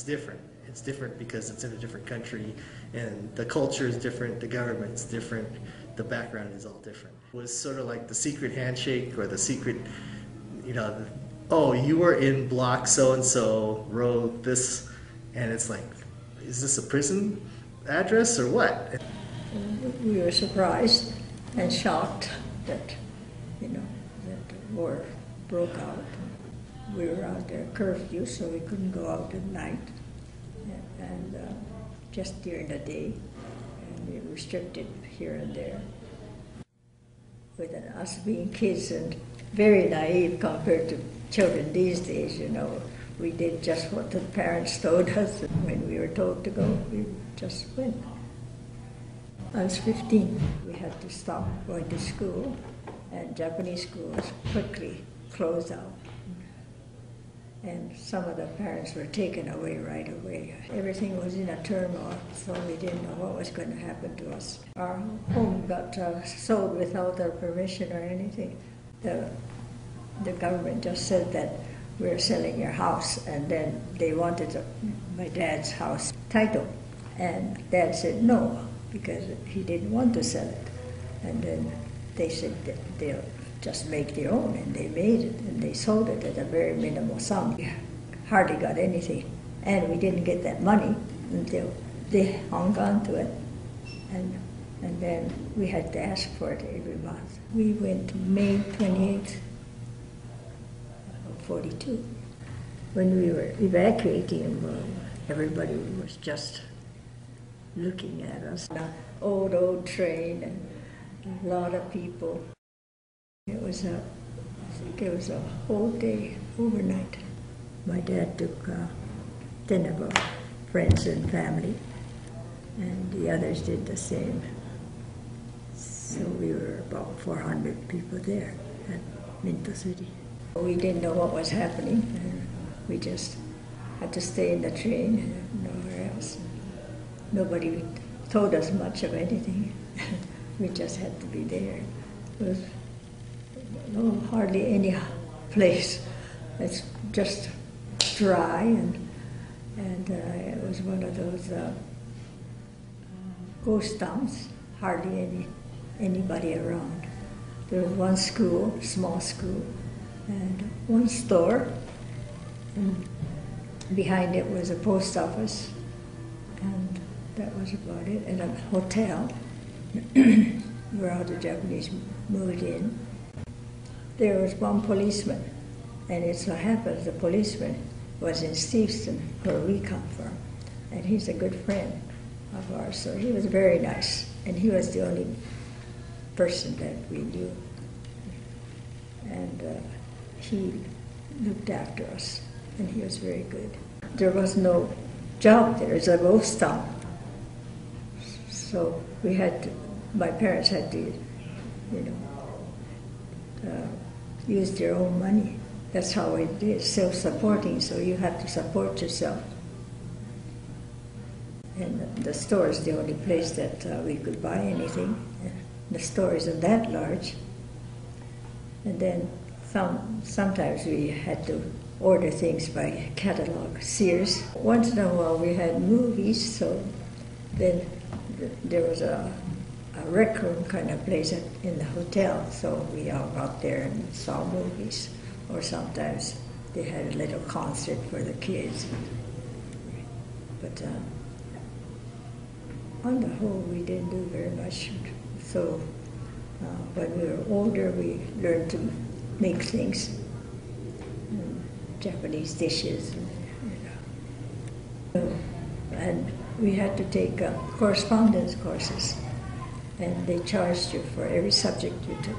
different. It's different because it's in a different country, and the culture is different, the government's different, the background is all different. It was sort of like the secret handshake or the secret, oh, you were in block so-and-so, row this, and it's like, is this a prison address or what? We were surprised and shocked that, that the war broke out. We were out there curfew, so we couldn't go out at night, and just during the day, and we were restricted here and there. With us being kids and very naive compared to children these days, we did just what the parents told us, and when we were told to go, we just went. I was 15. We had to stop going to school, and Japanese schools quickly closed out. And some of the parents were taken away right away. Everything was in a turmoil, so we didn't know what was going to happen to us. Our home got sold without our permission or anything. The government just said that we're selling your house, and then they wanted my dad's house title. And Dad said no, because he didn't want to sell it. And then they said that they'll just make their own, and they made it, and they sold it at a very minimal sum. We hardly got anything, and we didn't get that money until they hung on to it, and then we had to ask for it every month. We went May 28th, 42. When we were evacuating, everybody was just looking at us. An old train, and a lot of people. It was a whole day, overnight. My dad took 10 of our friends and family, and the others did the same. So we were about 400 people there at Minto City. We didn't know what was happening, and we just had to stay in the train and nowhere else. Nobody told us much of anything. We just had to be there. It was hardly any place. It's just dry, and it was one of those ghost towns. Hardly anybody around. There was one school, small school, and one store, and behind it was a post office, and that was about it, and a hotel where all the Japanese moved in. There was one policeman, and it so happens the policeman was in Steveston, where we come from, and he's a good friend of ours, so he was very nice, and he was the only person that we knew, and he looked after us, and he was very good. There was no job there. It's a ghost town, so my parents had to, use their own money. That's how it is, self-supporting, so you have to support yourself. And the store is the only place that we could buy anything. The store isn't that large. And then sometimes we had to order things by catalog, Sears. Once in a while we had movies, so then there was a rec room kind of place in the hotel, so we all got there and saw movies. Or sometimes they had a little concert for the kids. But on the whole, we didn't do very much. So when we were older, we learned to make things, Japanese dishes, and we had to take correspondence courses. And they charged you for every subject you took,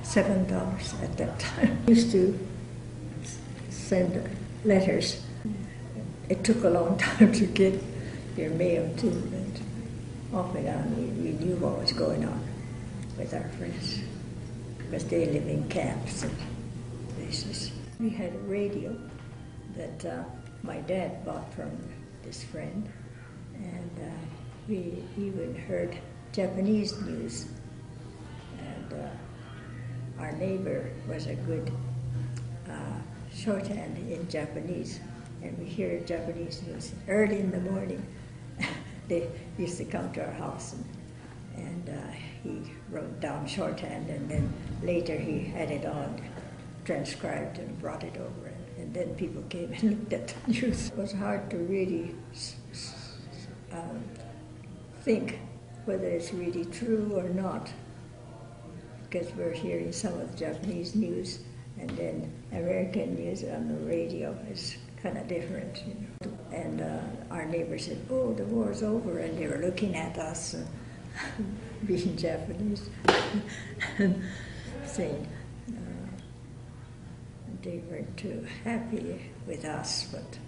$7 at that time. We used to send letters. It took a long time to get your mail too, but off and on we knew what was going on with our friends, because they live in camps and places. We had a radio that my dad bought from this friend, and we even heard Japanese news, and our neighbor was a good shorthand in Japanese, And we hear Japanese news early in the morning. They used to come to our house, and he wrote down shorthand, and then later he had it all transcribed and brought it over. And then people came and looked at the news. It was hard to really think whether it's really true or not, because we're hearing some of the Japanese news, and then American news on the radio is kind of different, you know. And our neighbor said, "Oh, the war's over," and they were looking at us, being Japanese, and saying they weren't too happy with us, but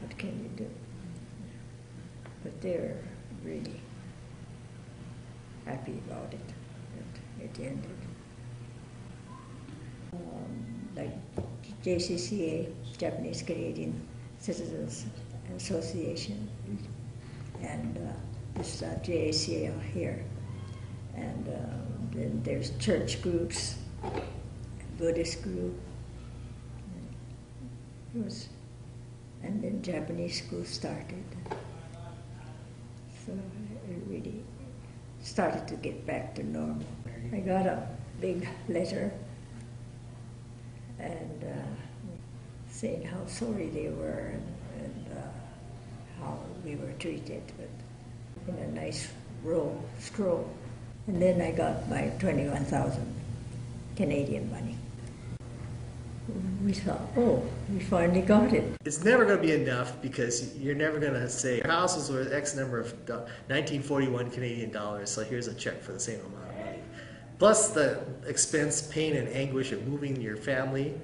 what can you do? But they're really happy about it, that it ended. Like JCCA, Japanese Canadian Citizens Association, and this JACA here, and then there's church groups, Buddhist group. And then Japanese school started. So it really started to get back to normal. I got a big letter and saying how sorry they were and how we were treated, but in a nice scroll. And then I got my 21,000 Canadian money. We thought, oh, we finally got it. It's never going to be enough because you're never going to say, your house was worth X number of 1941 Canadian dollars, so here's a check for the same amount of money. Plus the expense, pain, and anguish of moving your family,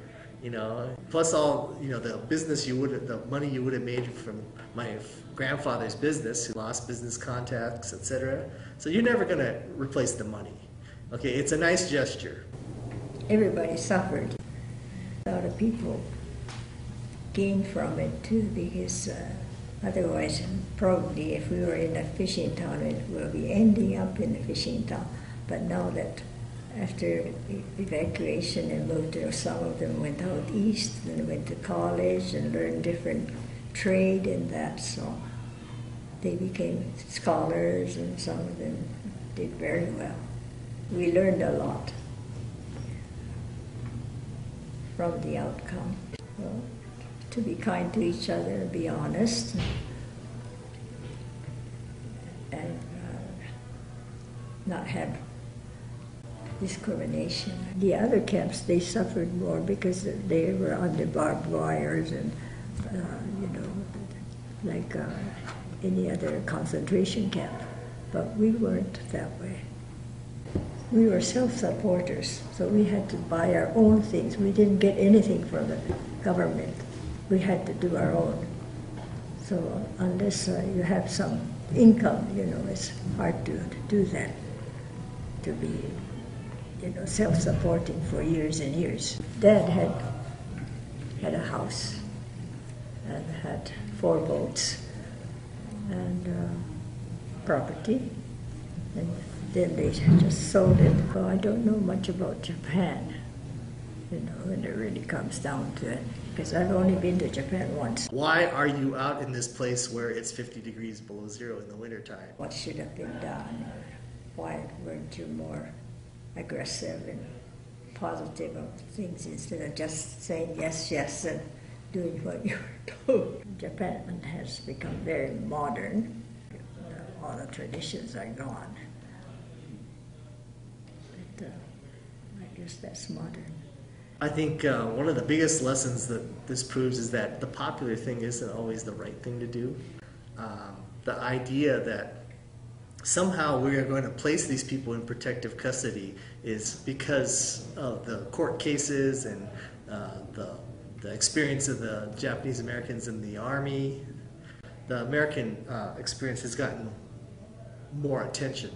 you know, plus all, you know, the money you would have made from my grandfather's business, who lost business contacts, etc. So you're never going to replace the money. Okay, it's a nice gesture. Everybody suffered. A lot of people gained from it too, because otherwise, probably if we were in a fishing town, it would be ending up in a fishing town. But now that after evacuation and moved there, some of them went out east and went to college and learned different trade and that, so they became scholars, and some of them did very well. We learned a lot from the outcome. Well, to be kind to each other, be honest, and not have discrimination. The other camps, they suffered more because they were under barbed wires and, you know, like any other concentration camp. But we weren't that way. We were self-supporters, so we had to buy our own things. We didn't get anything from the government. We had to do our own. So unless you have some income, you know, it's hard to do that, to be, you know, self-supporting for years and years. Dad had a house and had 4 boats and property, and then they just sold it. Well, I don't know much about Japan, you know, when it really comes down to it, because I've only been to Japan once. Why are you out in this place where it's 50 degrees below zero in the wintertime? What should have been done? Why weren't you more aggressive and positive of things instead of just saying yes, yes, and doing what you were told? Japan has become very modern. All the traditions are gone. But I guess that's modern. I think one of the biggest lessons that this proves is that the popular thing isn't always the right thing to do. The idea that somehow we are going to place these people in protective custody is because of the court cases and the experience of the Japanese Americans in the Army. The American experience has gotten more attention.